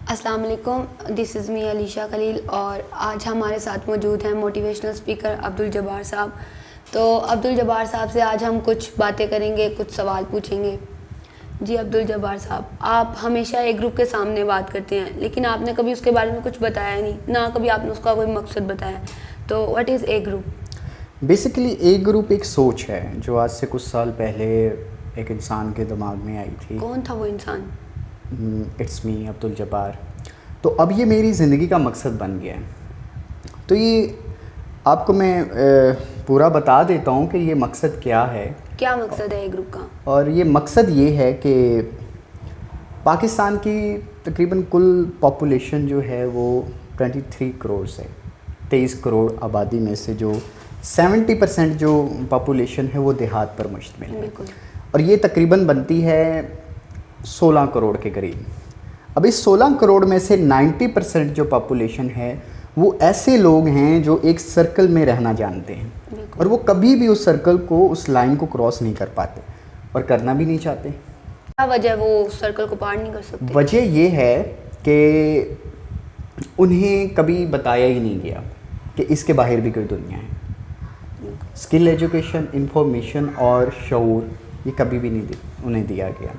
अस्सलाम वालेकुम, this is me Alisha Khalil और आज हमारे साथ मौजूद हैं मोटिवेशनल स्पीकर अब्दुल जब्बार साहब। तो अब्दुल जब्बार साहब से आज हम कुछ बातें करेंगे, कुछ सवाल पूछेंगे। जी अब्दुल जब्बार साहब, आप हमेशा एक ग्रुप के सामने बात करते हैं, लेकिन आपने कभी उसके बारे में कुछ बताया नहीं, ना कभी आपने उसका कोई मकसद बताया। तो what is a group? Basically A group एक सोच है जो आज से कुछ साल पहले एक इंसान के दिमाग में आई थी। कौन था वो इंसान? It's me Abdul Jabbar. तो अब ये मेरी ज़िंदगी का मकसद बन गया है। तो ये आपको मैं पूरा बता देता हूँ कि ये मकसद क्या है। क्या मकसद है ए ग्रुप का? और ये मकसद ये है कि पाकिस्तान की तकरीबन कुल पॉपुलेशन जो है वो 23 करोड़ है। 23 करोड़ आबादी में से जो 70% जो पॉपुलेशन है वो देहात पर मुश्तमिल है। और ये तकरीबन बनती है 16 करोड़ के करीब। अब इस 16 करोड़ में से 90% जो पॉपुलेशन है वो ऐसे लोग हैं जो एक सर्कल में रहना जानते हैं और वो कभी भी उस सर्कल को, उस लाइन को क्रॉस नहीं कर पाते और करना भी नहीं चाहते। क्या वजह वो सर्कल को पार नहीं कर सकते? वजह ये है कि उन्हें कभी बताया ही नहीं गया कि इसके बाहर भी कोई दुनिया है। स्किल एजुकेशन, इंफॉर्मेशन और शऊर ये कभी भी नहीं उन्हें दिया गया।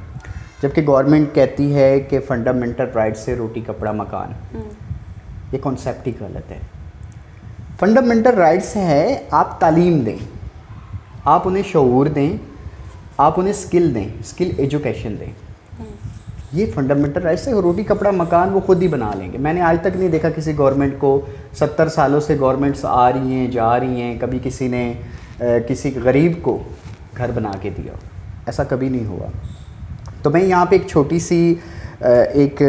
जबकि गवर्नमेंट कहती है कि फंडामेंटल राइट से रोटी कपड़ा मकान, ये कॉन्सेप्ट ही गलत है। फंडामेंटल राइट्स है आप तालीम दें, आप उन्हें शऊर दें, आप उन्हें स्किल दें, स्किल एजुकेशन दें। ये फंडामेंटल राइट्स है। रोटी कपड़ा मकान वो खुद ही बना लेंगे। मैंने आज तक नहीं देखा किसी गवर्नमेंट को, 70 सालों से गवर्नमेंट्स आ रही हैं जा रही हैं, कभी किसी ने किसी गरीब को घर बना के दिया। ऐसा कभी नहीं हुआ। तो मैं यहाँ पे एक छोटी सी एक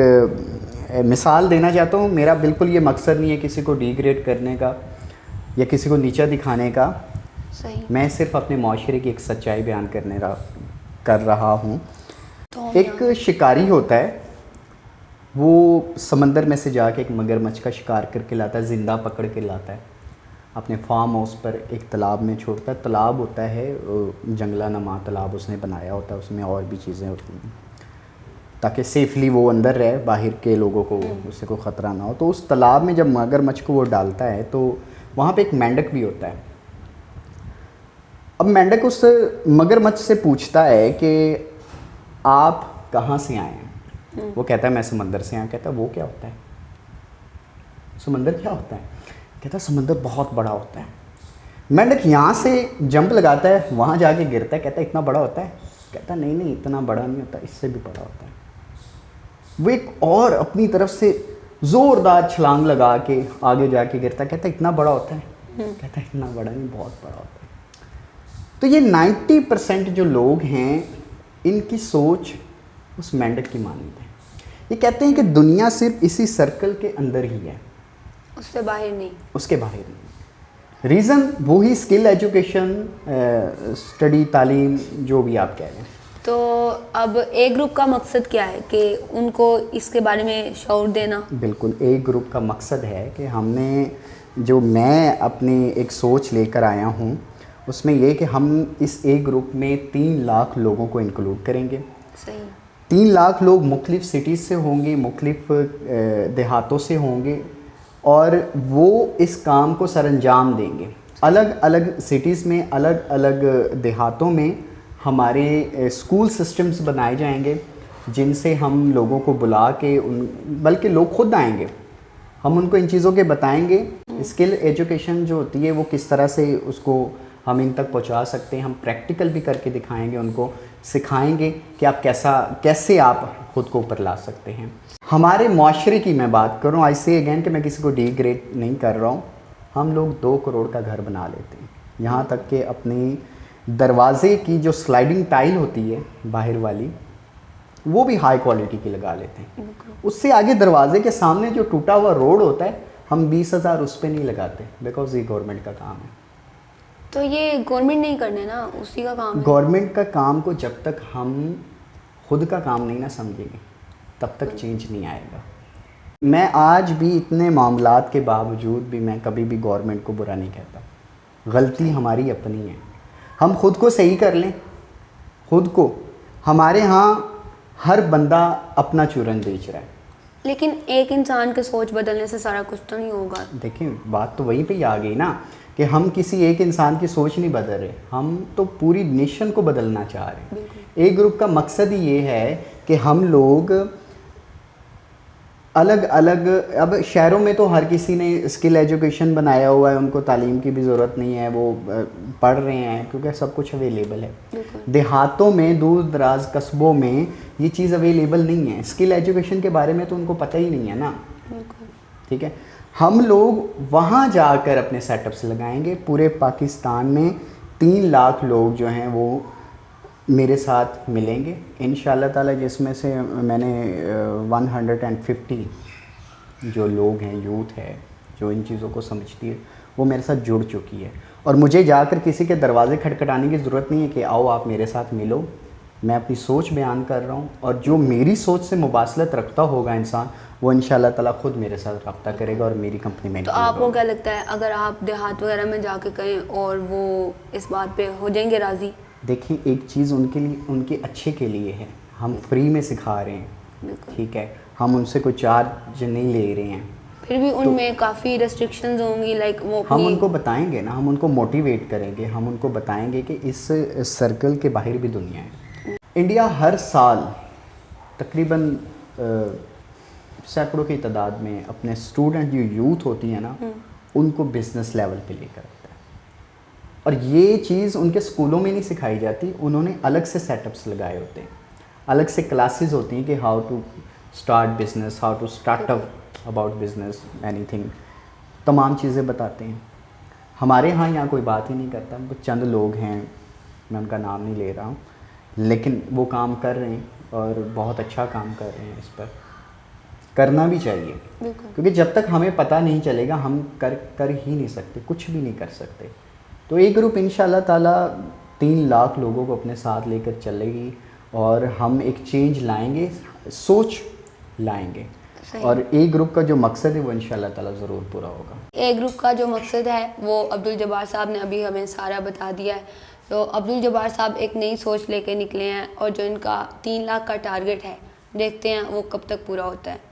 मिसाल देना चाहता हूँ। मेरा बिल्कुल ये मकसद नहीं है किसी को डिग्रेड करने का या किसी को नीचा दिखाने का। सही। मैं सिर्फ अपने माशरे की एक सच्चाई बयान कर रहा हूँ। तो एक शिकारी होता है, वो समंदर में से जाके एक मगरमच्छ का शिकार करके लाता है, ज़िंदा पकड़ के लाता है, अपने फार्म हाउस पर एक तालाब में छोड़ता है। तालाब होता है जंगला नमा तालाब उसने बनाया होता है, उसमें और भी चीज़ें होती हैं ताकि सेफली वो अंदर रहे, बाहर के लोगों को उससे कोई ख़तरा ना हो। तो उस तालाब में जब मगरमच्छ को वो डालता है तो वहाँ पे एक मेंढक भी होता है। अब मेंढक उस मगरमच्छ से पूछता है कि आप कहाँ से आए हैं? वो कहता है मैं समंदर से आया। कहता है वो क्या होता है? समंदर क्या होता है? कहता है समंदर बहुत बड़ा होता है। मेंढक यहाँ से जंप लगाता है, वहाँ जाके गिरता है। कहता है इतना बड़ा होता है? कहता है नहीं इतना बड़ा नहीं होता, इससे भी बड़ा होता है। वो एक और अपनी तरफ से ज़ोरदार छलांग लगा के आगे जाके गिरता है। कहता है इतना बड़ा होता है? कहता है इतना बड़ा नहीं, बहुत बड़ा होता है। तो ये 90% जो लोग हैं इनकी सोच उस मेंढक की मानते हैं। ये कहते हैं कि दुनिया सिर्फ इसी सर्कल के अंदर ही है, उससे बाहर नहीं, उसके बाहर नहीं। रीज़न वही स्किल एजुकेशन, स्टडी, तालीम, जो भी आप कह रहे हैं। तो अब ए ग्रुप का मकसद क्या है कि उनको इसके बारे में शऊर देना? बिल्कुल, ए ग्रुप का मकसद है कि मैं अपनी एक सोच लेकर आया हूँ उसमें ये कि हम इस ए ग्रुप में 3 लाख लोगों को इंक्लूड करेंगे। सही। 3 लाख लोग मुख्तलिफ़ सिटीज़ से होंगे, मुख्तलिफ़ देहातों से होंगे और वो इस काम को सरअंजाम देंगे। अलग अलग सिटीज़ में, अलग अलग देहातों में हमारे स्कूल सिस्टम्स बनाए जाएंगे जिनसे हम लोगों को बुला के बल्कि लोग खुद आएंगे, हम उनको इन चीज़ों के बताएंगे। स्किल एजुकेशन जो होती है वो किस तरह से उसको हम इन तक पहुंचा सकते हैं, हम प्रैक्टिकल भी करके दिखाएंगे, उनको सिखाएंगे कि आप कैसे आप ख़ुद को ऊपर ला सकते हैं। हमारे माशरे की मैं बात करूं, आई से अगेन कि मैं किसी को डिग्रेड नहीं कर रहा हूं। हम लोग 2 करोड़ का घर बना लेते हैं, यहाँ तक कि अपनी दरवाज़े की जो स्लाइडिंग टाइल होती है बाहर वाली वो भी हाई क्वालिटी की लगा लेते हैं। उससे आगे दरवाजे के सामने जो टूटा हुआ रोड होता है हम 20,000 उस पर नहीं लगाते, बिकॉज ये गवर्नमेंट का काम है। तो ये गवर्नमेंट नहीं करने ना, उसी का काम है। गवर्नमेंट का काम को जब तक हम खुद का काम नहीं ना समझेंगे तब तक चेंज नहीं आएगा। मैं आज भी इतने मामलात के बावजूद भी मैं कभी भी गवर्नमेंट को बुरा नहीं कहता। गलती हमारी अपनी है, हम खुद को सही कर लें। खुद को, हमारे यहाँ हर बंदा अपना चूरन बेच रहा है, लेकिन एक इंसान की सोच बदलने से सारा कुछ तो नहीं होगा। देखिए बात तो वहीं पे ही आ गई ना कि हम किसी एक इंसान की सोच नहीं बदल रहे, हम तो पूरी नेशन को बदलना चाह रहे हैं। एक ग्रुप का मकसद ही ये है कि हम लोग अलग अलग, अब शहरों में तो हर किसी ने स्किल एजुकेशन बनाया हुआ है, उनको तालीम की भी ज़रूरत नहीं है, वो पढ़ रहे हैं क्योंकि सब कुछ अवेलेबल है। देहातों में, दूर दराज कस्बों में ये चीज़ अवेलेबल नहीं है, स्किल एजुकेशन के बारे में तो उनको पता ही नहीं है ना। ठीक है, हम लोग वहाँ जाकर अपने सेटअप्स लगाएंगे। पूरे पाकिस्तान में 3 लाख लोग जो हैं वो मेरे साथ मिलेंगे इंशाल्लाह ताला, जिसमें से मैंने 150 जो लोग हैं, यूथ है जो इन चीज़ों को समझती है, वो मेरे साथ जुड़ चुकी है। और मुझे जाकर किसी के दरवाज़े खटखटाने की ज़रूरत नहीं है कि आओ आप मेरे साथ मिलो। मैं अपनी सोच बयान कर रहा हूँ, और जो मेरी सोच से मुबासलत रखता होगा इंसान, वो इंशाल्लाह ताला खुद मेरे साथ रब्ता करेगा और मेरी कंपनी में। तो आपको क्या लगता है अगर आप देहात वगैरह में जाके करें और वो इस बात पे हो जाएंगे राज़ी? देखिए, एक चीज़ उनके लिए, उनके अच्छे के लिए है, हम फ्री में सिखा रहे हैं, ठीक है, हम उनसे कोई चार्ज नहीं ले रहे हैं। फिर भी उनमें काफ़ी रेस्ट्रिक्शंस होंगी, लाइक वो हम उनको बताएंगे ना, हम उनको मोटिवेट करेंगे, हम उनको बताएंगे कि इस सर्कल के बाहर भी दुनिया है। इंडिया हर साल तकरीबन सैकड़ों की तादाद में अपने स्टूडेंट, जो यूथ होती है ना, उनको बिजनेस लेवल पे लेकर आता है। और ये चीज़ उनके स्कूलों में नहीं सिखाई जाती, उन्होंने अलग से सेटअप्स लगाए होते हैं, अलग से क्लासेस होती हैं कि how to start business, how to start up about business, anything, तमाम चीज़ें बताते हैं। हमारे यहाँ कोई बात ही नहीं करता, वो चंद लोग हैं, मैं उनका नाम नहीं ले रहा हूँ, लेकिन वो काम कर रहे हैं और बहुत अच्छा काम कर रहे हैं। इस पर करना भी चाहिए, क्योंकि जब तक हमें पता नहीं चलेगा हम कर ही नहीं सकते, कुछ भी नहीं कर सकते। तो एक ग्रुप इंशाल्लाह ताला 3 लाख लोगों को अपने साथ लेकर चलेगी और हम एक चेंज लाएंगे, सोच लाएंगे, और एक ग्रुप का जो मकसद है वो इंशाल्लाह ताला ज़रूर पूरा होगा। ए ग्रुप का जो मकसद है वो अब्दुल जब्बार साहब ने अभी हमें सारा बता दिया है। तो अब्दुल जब्बार साहब एक नई सोच लेके निकले हैं, और जो इनका 3 लाख का टारगेट है, देखते हैं वो कब तक पूरा होता है।